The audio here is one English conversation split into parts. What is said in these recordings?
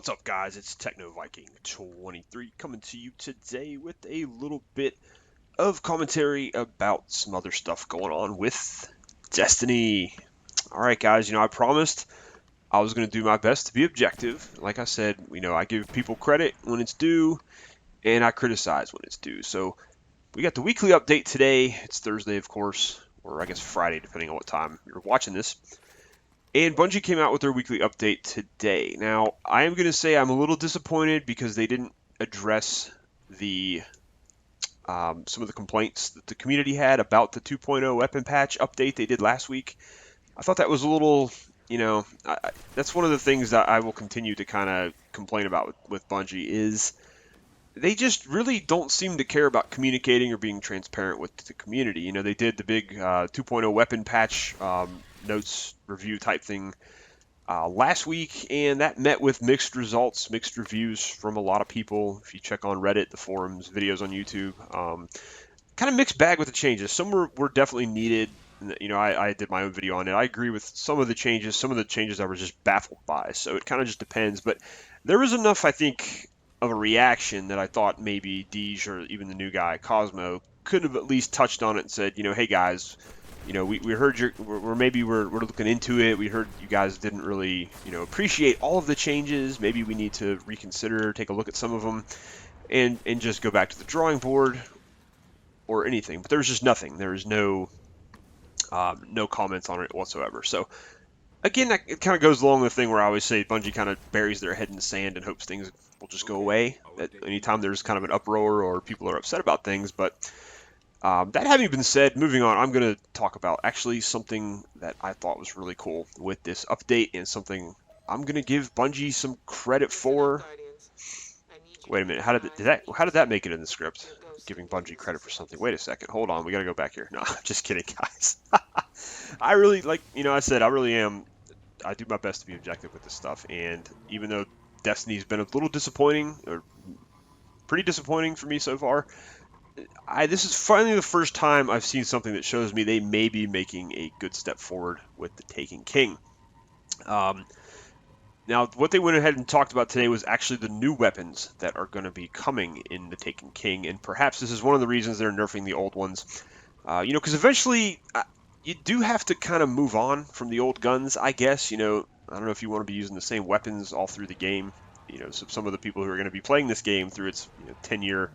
What's up, guys? It's Techno Viking 23 coming to you today with a little bit of commentary about some other stuff going on with Destiny. Alright, guys, I promised I was going to do my best to be objective. Like I said, I give people credit when it's due, and I criticize when it's due. So, we got the weekly update today. It's Thursday, of course, or I guess Friday, depending on what time you're watching this. And Bungie came out with their weekly update today. Now, I am going to say I'm a little disappointed because they didn't address the some of the complaints that the community had about the 2.0 weapon patch update they did last week. I thought that was a little, that's one of the things that I will continue to kind of complain about with Bungie is they just really don't seem to care about communicating or being transparent with the community. They did the big 2.0 weapon patch notes review type thing last week, and that met with mixed results, mixed reviews from a lot of people. If you check on Reddit, the forums, videos on YouTube, kind of mixed bag with the changes. Some were definitely needed. I did my own video on it. I agree with some of the changes. Some of the changes I was just baffled by. So it kind of just depends. But there was enough, I think, of a reaction that I thought maybe Deej or even the new guy, Cosmo, could have at least touched on it and said, hey guys, we heard we're looking into it. We heard you guys didn't really, appreciate all of the changes. Maybe we need to reconsider, take a look at some of them, and just go back to the drawing board or anything. But there's just nothing. There is no comments on it whatsoever. So again, it kind of goes along the thing where I always say Bungie kind of buries their head in the sand and hopes things will just go away at any time there's kind of an uproar or people are upset about things. But that having been said, moving on, I'm going to talk about actually something that I thought was really cool with this update and something I'm going to give Bungie some credit for. Wait a minute, how did that make it in the script? Giving Bungie credit for something. Wait a second, hold on, we got to go back here. No, just kidding, guys. I really, I said, I really am. I do my best to be objective with this stuff, and even though Destiny's been a little disappointing, or pretty disappointing for me so far, this is finally the first time I've seen something that shows me they may be making a good step forward with the Taken King. Now, what they went ahead and talked about today was actually the new weapons that are going to be coming in the Taken King, and perhaps this is one of the reasons they're nerfing the old ones. Because eventually you do have to kind of move on from the old guns, I guess. I don't know if you want to be using the same weapons all through the game. So some of the people who are going to be playing this game through its 10-year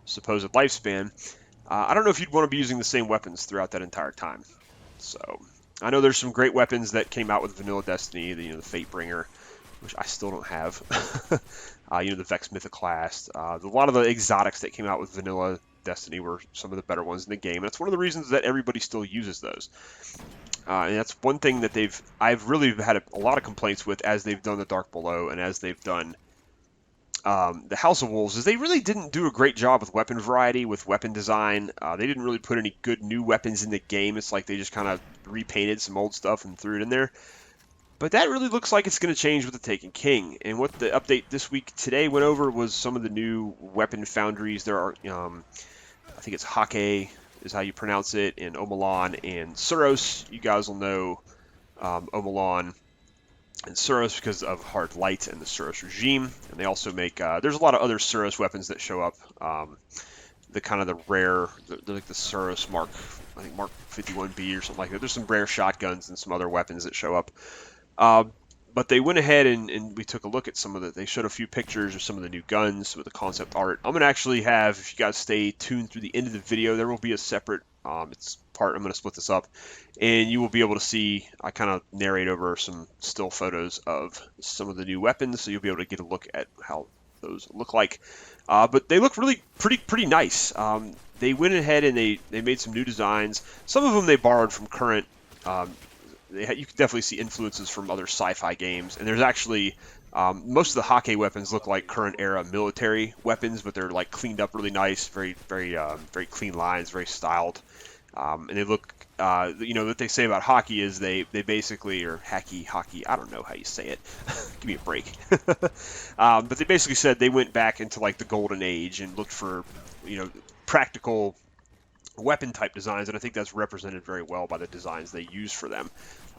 supposed lifespan, I don't know if you'd want to be using the same weapons throughout that entire time. So I know there's some great weapons that came out with Vanilla Destiny, the Fatebringer, which I still don't have. The Vex Mythoclast, a lot of the exotics that came out with Vanilla Destiny were some of the better ones in the game. And that's one of the reasons that everybody still uses those. And that's one thing that I've really had a lot of complaints with as they've done the Dark Below and as they've done the House of Wolves, is they really didn't do a great job with weapon variety, with weapon design. They didn't really put any good new weapons in the game. It's like they just kind of repainted some old stuff and threw it in there. But that really looks like it's going to change with the Taken King. And what the update this week today went over was some of the new weapon foundries. There are, I think it's Hake is how you pronounce it, and Malone and Soros. You guys will know Malone and Soros because of Hard Light and the Soros regime. And they also make, there's a lot of other Soros weapons that show up. The kind of the rare, they're like the Soros Mark 51B or something like that. There's some rare shotguns and some other weapons that show up. But they went ahead and we took a look at they showed a few pictures of some of the new guns with the concept art. I'm going to actually have, if you guys stay tuned through the end of the video, there will be a separate, I'm going to split this up, and you will be able to see, I kind of narrate over some still photos of some of the new weapons, so you'll be able to get a look at how those look like. But they look really pretty nice. They went ahead and they made some new designs. Some of them they borrowed from current, you can definitely see influences from other sci-fi games, and there's actually most of the Hake weapons look like current era military weapons, but they're like cleaned up really nice, very clean lines, very styled, and they look. What they say about Hake is they basically, or Haki, I don't know how you say it. Give me a break. But they basically said they went back into like the golden age and looked for practical weapon type designs, and I think that's represented very well by the designs they use for them.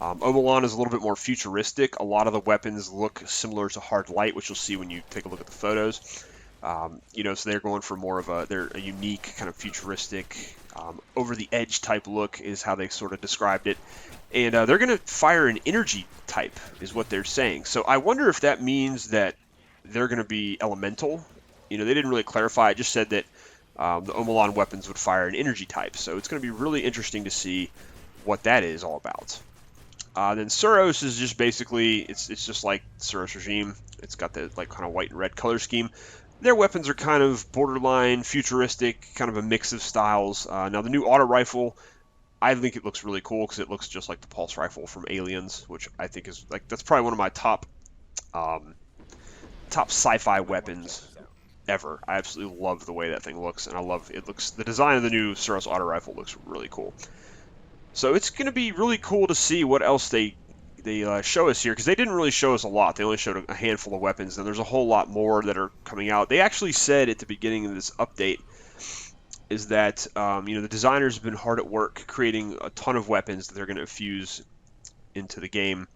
Malone is a little bit more futuristic. A lot of the weapons look similar to Hard Light, which you'll see when you take a look at the photos. You know, so they're going for more of they're a unique kind of futuristic, over the edge type look is how they sort of described it. And they're going to fire an energy type is what they're saying. So I wonder if that means that they're going to be elemental. You know, they didn't really clarify. It just said that the Omalon weapons would fire an energy type. So it's going to be really interesting to see what that is all about. Then Soros is just basically, it's just like Soros regime. It's got the like kind of white and red color scheme. Their weapons are kind of borderline futuristic, kind of a mix of styles. Now the new auto rifle, I think it looks really cool because it looks just like the pulse rifle from Aliens, which I think is like that's probably one of my top sci-fi weapons ever. I absolutely love the way that thing looks, and I love it looks. The design of the new Soros auto rifle looks really cool. So it's going to be really cool to see what else they show us here, because they didn't really show us a lot. They only showed a handful of weapons, and there's a whole lot more that are coming out. They actually said at the beginning of this update is that you know, the designers have been hard at work creating a ton of weapons that they're going to fuse into the game.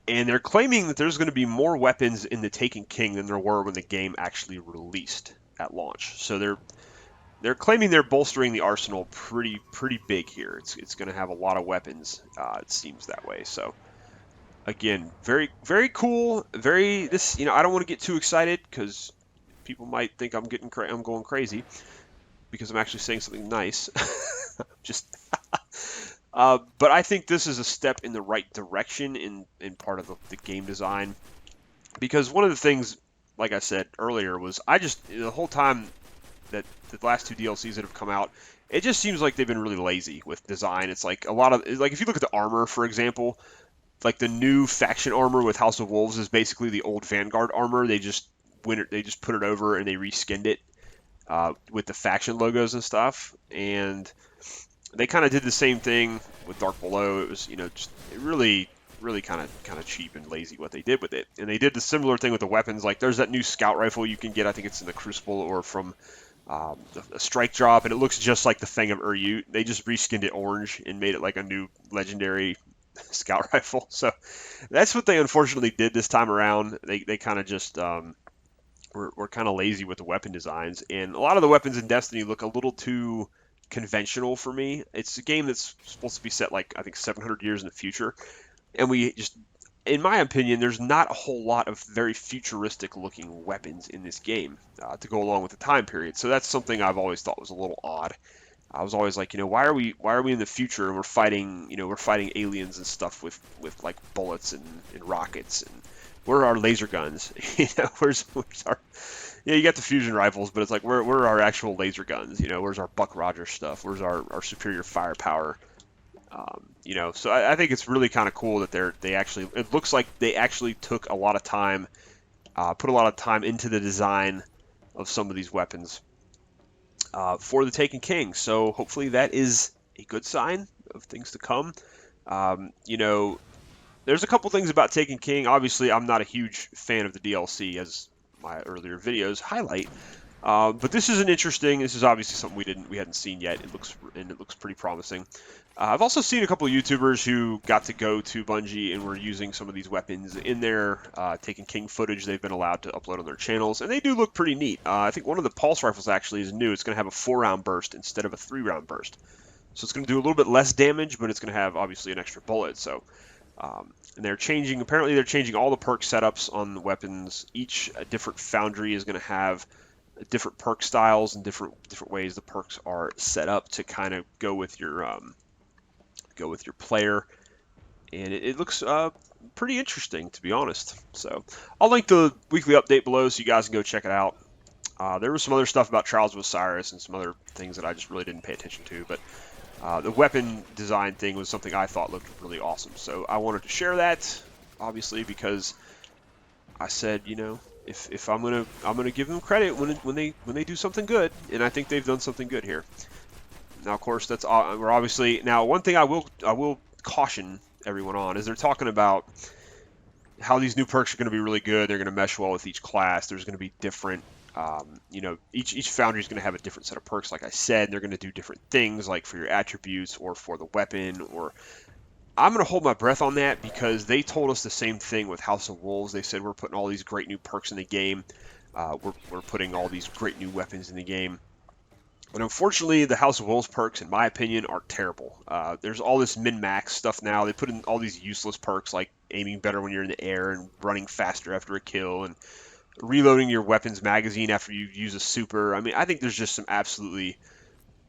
And they're claiming that there's going to be more weapons in the Taken King than there were when the game actually released at launch. So they're claiming they're bolstering the arsenal pretty big here. It's going to have a lot of weapons. It seems that way. So again, very cool. This, you know, I don't want to get too excited because people might think I'm going crazy because I'm actually saying something nice. Just but I think this is a step in the right direction in part of the game design, because one of the things, like I said earlier, was the whole time that the last two DLCs that have come out, it just seems like they've been really lazy with design. It's like a lot of, like if you look at the armor, for example, like the new faction armor with House of Wolves is basically the old Vanguard armor. They just put it over and they reskinned it with the faction logos and stuff. And they kind of did the same thing with Dark Below. It was, you know, just really kind of cheap and lazy what they did with it. And they did the similar thing with the weapons. Like there's that new scout rifle you can get. I think it's in the Crucible or from a strike drop, and it looks just like the Fang of Uryut. They just reskinned it orange and made it like a new legendary scout rifle. So that's what they unfortunately did this time around. They kind of just were kind of lazy with the weapon designs, and a lot of the weapons in Destiny look a little too conventional for me. It's a game that's supposed to be set like I think 700 years in the future, and we just, in my opinion, there's not a whole lot of very futuristic looking weapons in this game to go along with the time period. So that's something I've always thought was a little odd. I was always like, you know, why are we in the future and we're fighting aliens and stuff with like bullets and rockets, and where are our laser guns? You know, where's our, yeah, you got the fusion rifles, but it's like, where are our actual laser guns? You know, where's our Buck Rogers stuff? Where's our superior firepower? You know, so I think it's really kind of cool that it looks like they actually took a lot of time, put a lot of time into the design of some of these weapons for the Taken King. So hopefully that is a good sign of things to come. You know, there's a couple things about Taken King. Obviously, I'm not a huge fan of the DLC, as my earlier videos highlight. But this is this is obviously something we hadn't seen yet. It looks pretty promising. I've also seen a couple of YouTubers who got to go to Bungie and were using some of these weapons in their Taken King footage they've been allowed to upload on their channels, and they do look pretty neat. I think one of the pulse rifles actually is new. It's going to have a 4-round burst instead of a 3-round burst. So it's going to do a little bit less damage, but it's going to have obviously an extra bullet. So and apparently they're changing all the perk setups on the weapons. Each different foundry is going to have different perk styles and different ways the perks are set up to kind of go with your player, and it looks pretty interesting, to be honest. So I'll link the weekly update below so you guys can go check it out. There was some other stuff about Trials of Osiris and some other things that I just really didn't pay attention to, but the weapon design thing was something I thought looked really awesome. So I wanted to share that, obviously, because I said, you know, if I'm gonna give them credit when they do something good, and I think they've done something good here. Now, of course, we're obviously, now one thing I will caution everyone on is they're talking about how these new perks are going to be really good. They're going to mesh well with each class. There's going to be different You know, each foundry is going to have a different set of perks, like I said. And they're going to do different things, like for your attributes or for the weapon. Or I'm going to hold my breath on that because they told us the same thing with House of Wolves. They said we're putting all these great new perks in the game. We're putting all these great new weapons in the game. And unfortunately, the House of Wolves perks, in my opinion, are terrible. There's all this min-max stuff now. They put in all these useless perks like aiming better when you're in the air and running faster after a kill and reloading your weapons magazine after you use a super. I mean, I think there's just some absolutely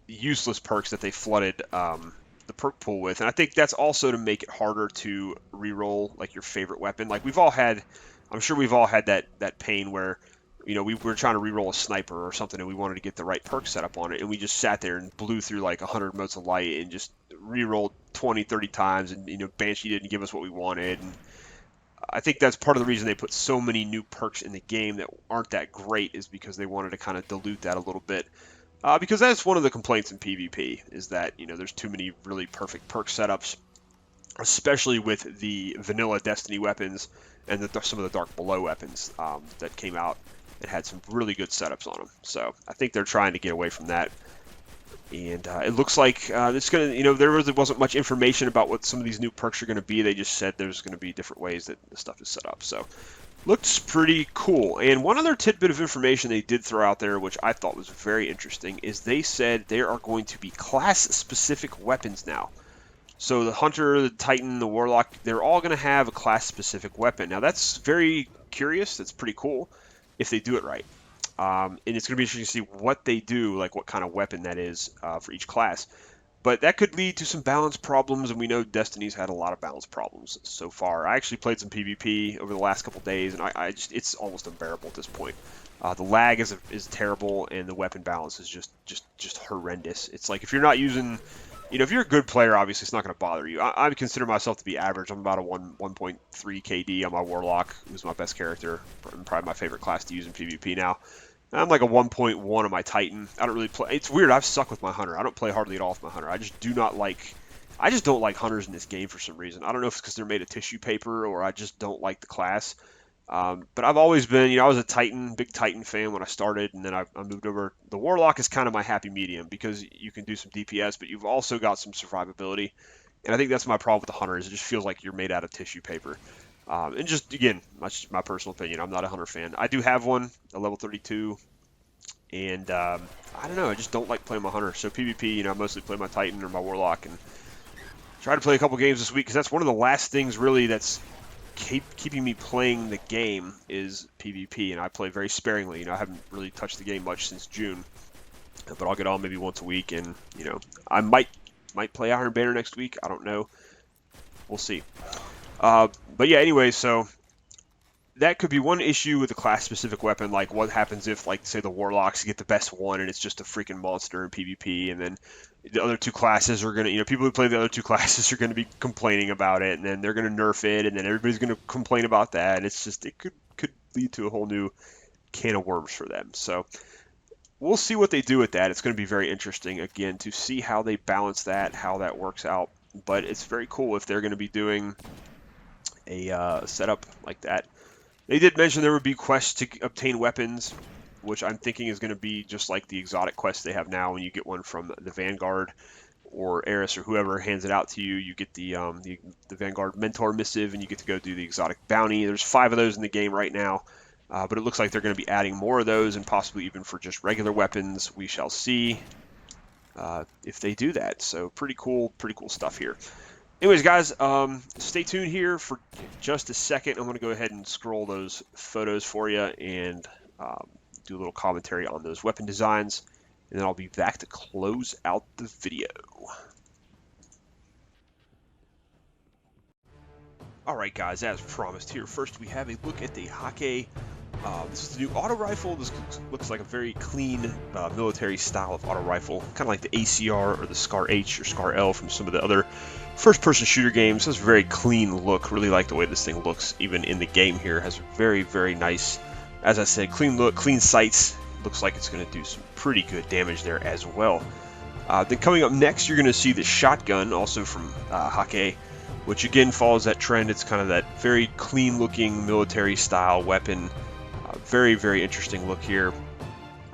useless perks that they flooded the perk pool with, and I think that's also to make it harder to reroll like your favorite weapon. Like I'm sure we've all had that pain where, you know, we were trying to reroll a sniper or something and we wanted to get the right perk set up on it, and we just sat there and blew through like 100 motes of light and just rerolled 20, 30 times, and, you know, Banshee didn't give us what we wanted. And I think that's part of the reason they put so many new perks in the game that aren't that great, is because they wanted to kind of dilute that a little bit. Because that's one of the complaints in PvP, is that, you know, there's too many really perfect perk setups, especially with the vanilla Destiny weapons and some of the Dark Below weapons that came out and had some really good setups on them. So I think they're trying to get away from that. And it looks like it's going to, you know, there really wasn't much information about what some of these new perks are going to be. They just said there's going to be different ways that the stuff is set up. So looks pretty cool. And one other tidbit of information they did throw out there, which I thought was very interesting, is they said there are going to be class-specific weapons now. So the Hunter, the Titan, the Warlock, they're all going to have a class-specific weapon. Now that's very curious. That's pretty cool if they do it right. And it's going to be interesting to see what they do, like what kind of weapon that is for each class. But that could lead to some balance problems, and we know Destiny's had a lot of balance problems so far. I actually played some PvP over the last couple days, and I just, it's almost unbearable at this point. The lag is terrible, and the weapon balance is just horrendous. It's like if you're not using, you know, if you're a good player, obviously it's not going to bother you. I consider myself to be average. I'm about a 1.3 KD on my Warlock, who's my best character, and probably my favorite class to use in PvP now. I'm like a 1.1 on my Titan. I don't really play. It's weird. I've sucked with my Hunter. I don't play hardly at all with my Hunter. I just don't like Hunters in this game for some reason. I don't know if it's because they're made of tissue paper or I just don't like the class. But I've always been, you know, I was a Titan, big Titan fan when I started, and then I moved over. The Warlock is kind of my happy medium because you can do some DPS, but you've also got some survivability. And I think that's my problem with the Hunter, is it just feels like you're made out of tissue paper. And just, again, that's my personal opinion. I'm not a Hunter fan. I do have one, a level 32, and I don't know. I just don't like playing my Hunter. So PvP, you know, I mostly play my Titan or my Warlock, and try to play a couple games this week because that's one of the last things really that's keeping me playing the game is PvP, and I play very sparingly. You know, I haven't really touched the game much since June, but I'll get on maybe once a week, and, you know, I might play Iron Banner next week. I don't know. We'll see. But yeah, anyway, so that could be one issue with a class-specific weapon. Like, what happens if, like, say the Warlocks get the best one and it's just a freaking monster in PvP, and then the other two classes are going to, you know, people who play the other two classes are going to be complaining about it, and then they're going to nerf it, and then everybody's going to complain about that, and it's just, it could lead to a whole new can of worms for them. So we'll see what they do with that. It's going to be very interesting, again, to see how they balance that, how that works out. But it's very cool if they're going to be doing a setup like that. They did mention there would be quests to obtain weapons, which I'm thinking is going to be just like the exotic quests they have now. When you get one from the Vanguard or Eris or whoever hands it out to you, you get the Vanguard Mentor Missive, and you get to go do the exotic bounty. There's 5 of those in the game right now, but it looks like they're going to be adding more of those, and possibly even for just regular weapons. We shall see if they do that. So pretty cool stuff here. Anyways, guys, stay tuned here for just a second. I'm going to go ahead and scroll those photos for you and do a little commentary on those weapon designs, and then I'll be back to close out the video. Alright, guys, as promised here, first we have a look at the Hake. This is the new auto rifle. This looks like a very clean military style of auto rifle, kind of like the ACR or the Scar H or Scar L from some of the other first-person shooter games. Has a very clean look. Really like the way this thing looks, even in the game here. Has a very, very nice, as I said, clean look, clean sights. Looks like it's going to do some pretty good damage there as well. Then coming up next, you're going to see the shotgun, also from Hake, which again follows that trend. It's kind of that very clean-looking military-style weapon. Very, very interesting look here.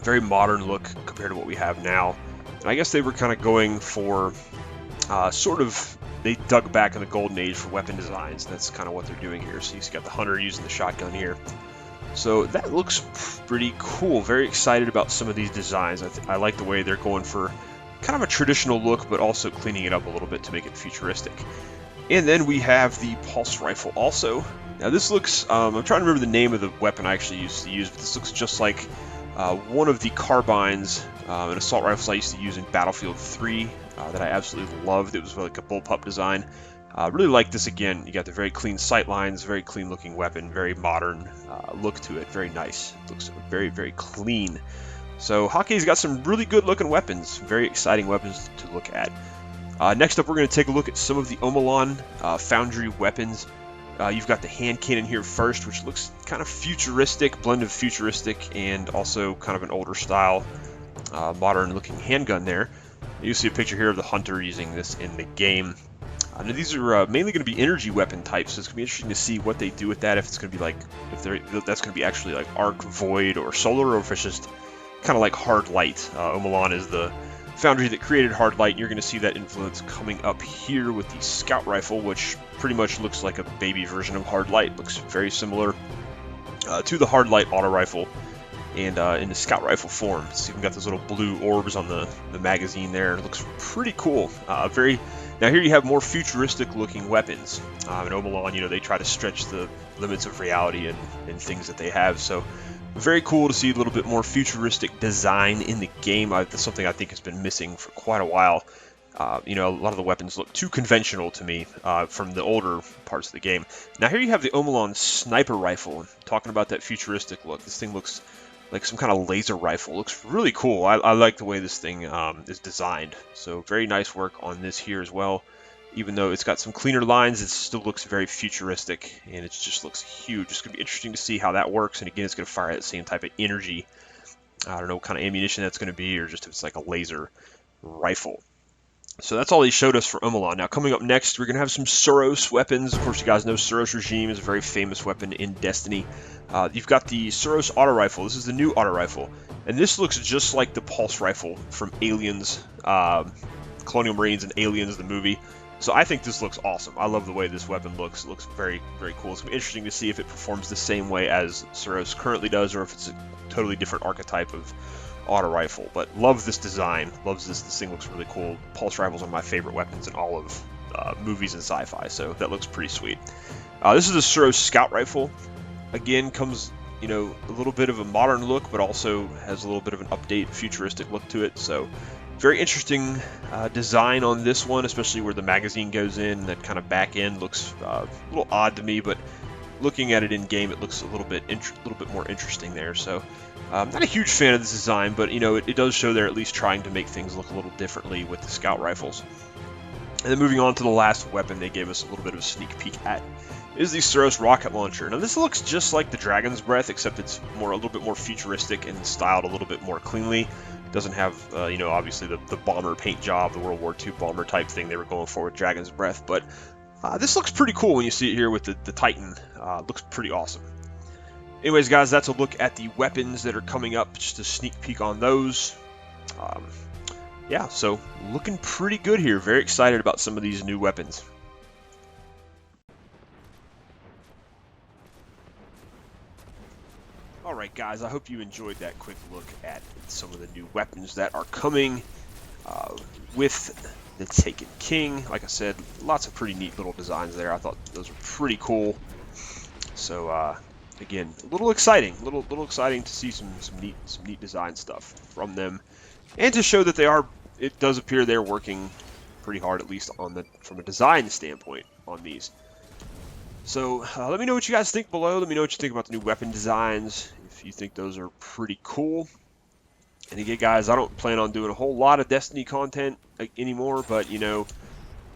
Very modern look compared to what we have now. And I guess they were kind of going for they dug back in the golden age for weapon designs. That's kind of what they're doing here. So you've got the hunter using the shotgun here. So that looks pretty cool. Very excited about some of these designs. I like the way they're going for kind of a traditional look, but also cleaning it up a little bit to make it futuristic. And then we have the pulse rifle also. Now this looks, I'm trying to remember the name of the weapon I actually used to use, but this looks just like one of the carbines and assault rifles I used to use in Battlefield 3 that I absolutely loved. It was like a bullpup design. Really like this again. You got the very clean sight lines, very clean looking weapon, very modern look to it, very nice. It looks very, very clean. So Hockey's got some really good looking weapons, very exciting weapons to look at. Next up, we're going to take a look at some of the Malone Foundry weapons. You've got the hand cannon here first, which looks kind of futuristic, blend of futuristic and also kind of an older style, modern looking handgun there. You see a picture here of the hunter using this in the game. Now these are mainly going to be energy weapon types, so it's going to be interesting to see what they do with that. If it's going to be like, that's going to be actually like arc, void, or solar, or if it's just kind of like hard light. Malone is the foundry that created hard light. You're going to see that influence coming up here with the scout rifle, which pretty much looks like a baby version of hard light. Looks very similar to the hard light auto rifle and in the scout rifle form. So you've got those little blue orbs on the magazine there. It looks pretty cool. Now here you have more futuristic looking weapons. In Malone, you know, they try to stretch the limits of reality and things that they have. So very cool to see a little bit more futuristic design in the game. That's something I think has been missing for quite a while. You know, a lot of the weapons look too conventional to me from the older parts of the game. Now here you have the Malone sniper rifle. Talking about that futuristic look, this thing looks like some kind of laser rifle. Looks really cool. I like the way this thing is designed. So very nice work on this here as well. Even though it's got some cleaner lines, it still looks very futuristic, and it just looks huge. It's going to be interesting to see how that works, and again, it's going to fire that same type of energy. I don't know what kind of ammunition that's going to be, or just if it's like a laser rifle. So that's all he showed us for Malone. Now coming up next, we're going to have some Soros weapons. Of course, you guys know Soros regime is a very famous weapon in Destiny. You've got the Soros auto rifle. This is the new auto rifle, and this looks just like the pulse rifle from Aliens, Colonial Marines and Aliens, the movie. So I think this looks awesome. I love the way this weapon looks. It looks very, very cool. It's going to be interesting to see if it performs the same way as Soros currently does, or if it's a totally different archetype of auto rifle. But love this design. Loves this. This thing looks really cool. Pulse rifles are my favorite weapons in all of movies and sci-fi, so that looks pretty sweet. This is a Soros scout rifle. Again, comes, you know, a little bit of a modern look, but also has a little bit of an update, futuristic look to it. So very interesting design on this one, especially where the magazine goes in. That kind of back end looks a little odd to me, but looking at it in game, it looks a little bit more interesting there. So not a huge fan of this design, but you know, it does show they're at least trying to make things look a little differently with the scout rifles. And then moving on to the last weapon they gave us a little bit of a sneak peek at is the Soros rocket launcher. Now this looks just like the Dragon's Breath, except it's a little bit more futuristic and styled a little bit more cleanly. It doesn't have, you know, obviously the bomber paint job, the World War II bomber type thing they were going for with Dragon's Breath, but this looks pretty cool when you see it here with the Titan. Looks pretty awesome. Anyways, guys, that's a look at the weapons that are coming up, just a sneak peek on those. Yeah, so looking pretty good here. Very excited about some of these new weapons. Alright guys, I hope you enjoyed that quick look at some of the new weapons that are coming with the Taken King. Like I said, lots of pretty neat little designs there. I thought those were pretty cool. So again, a little exciting, little exciting to see some neat design stuff from them, and to show that it does appear they're working pretty hard, at least from a design standpoint on these. So let me know what you guys think below. Let me know what you think about the new weapon designs, if you think those are pretty cool. And again, guys, I don't plan on doing a whole lot of Destiny content anymore, but, you know,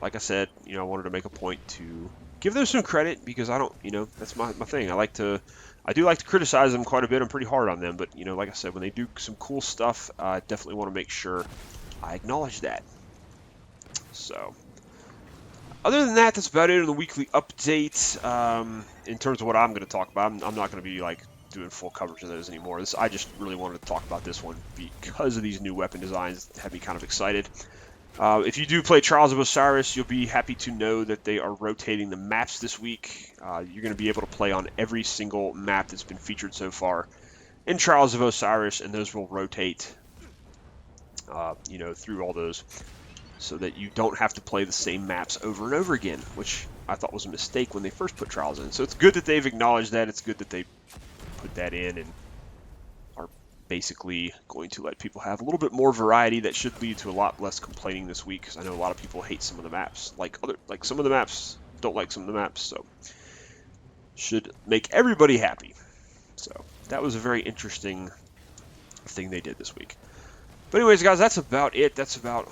like I said, you know, I wanted to make a point to give them some credit, because I don't, you know, that's my thing. I do like to criticize them quite a bit. I'm pretty hard on them, but, you know, like I said, when they do some cool stuff, I definitely want to make sure I acknowledge that. So other than that, that's about it on the weekly update. In terms of what I'm going to talk about, I'm not going to be like doing full coverage of those anymore. I just really wanted to talk about this one because of these new weapon designs that have me kind of excited. If you do play Trials of Osiris, you'll be happy to know that they are rotating the maps this week. You're going to be able to play on every single map that's been featured so far in Trials of Osiris, and those will rotate, through all those, so that you don't have to play the same maps over and over again, which I thought was a mistake when they first put Trials in. So it's good that they've acknowledged that. It's good that they put that in and are basically going to let people have a little bit more variety. That should lead to a lot less complaining this week, because I know a lot of people hate some of the maps, like some of the maps don't like some of the maps, so should make everybody happy. So that was a very interesting thing they did this week. But anyways, guys, that's about it. That's about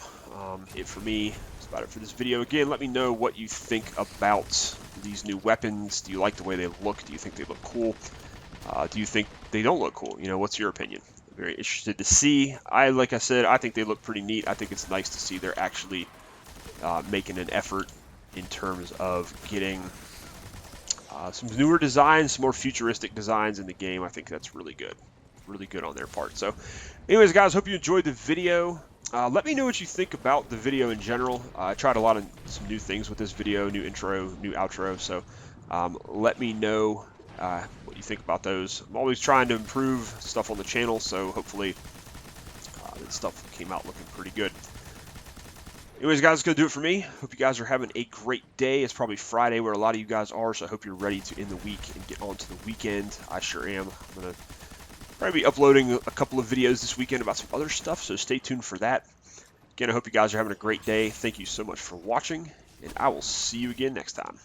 it for me. That's about it for this video. Again, let me know what you think about these new weapons. Do you like the way they look? Do you think they look cool? Do you think they don't look cool? What's your opinion? I'm very interested to see. Like I said, I think they look pretty neat. I think it's nice to see they're actually making an effort in terms of getting some newer designs, some more futuristic designs in the game. I think that's really good. Really good on their part. So anyways, guys, hope you enjoyed the video. Let me know what you think about the video in general. I tried some new things with this video, new intro, new outro, so let me know what you think about those. I'm always trying to improve stuff on the channel, so hopefully this stuff came out looking pretty good. Anyways, guys, that's going to do it for me. Hope you guys are having a great day. It's probably Friday where a lot of you guys are, so I hope you're ready to end the week and get on to the weekend. I sure am. I'm going to probably be uploading a couple of videos this weekend about some other stuff, so stay tuned for that. Again, I hope you guys are having a great day. Thank you so much for watching, and I will see you again next time.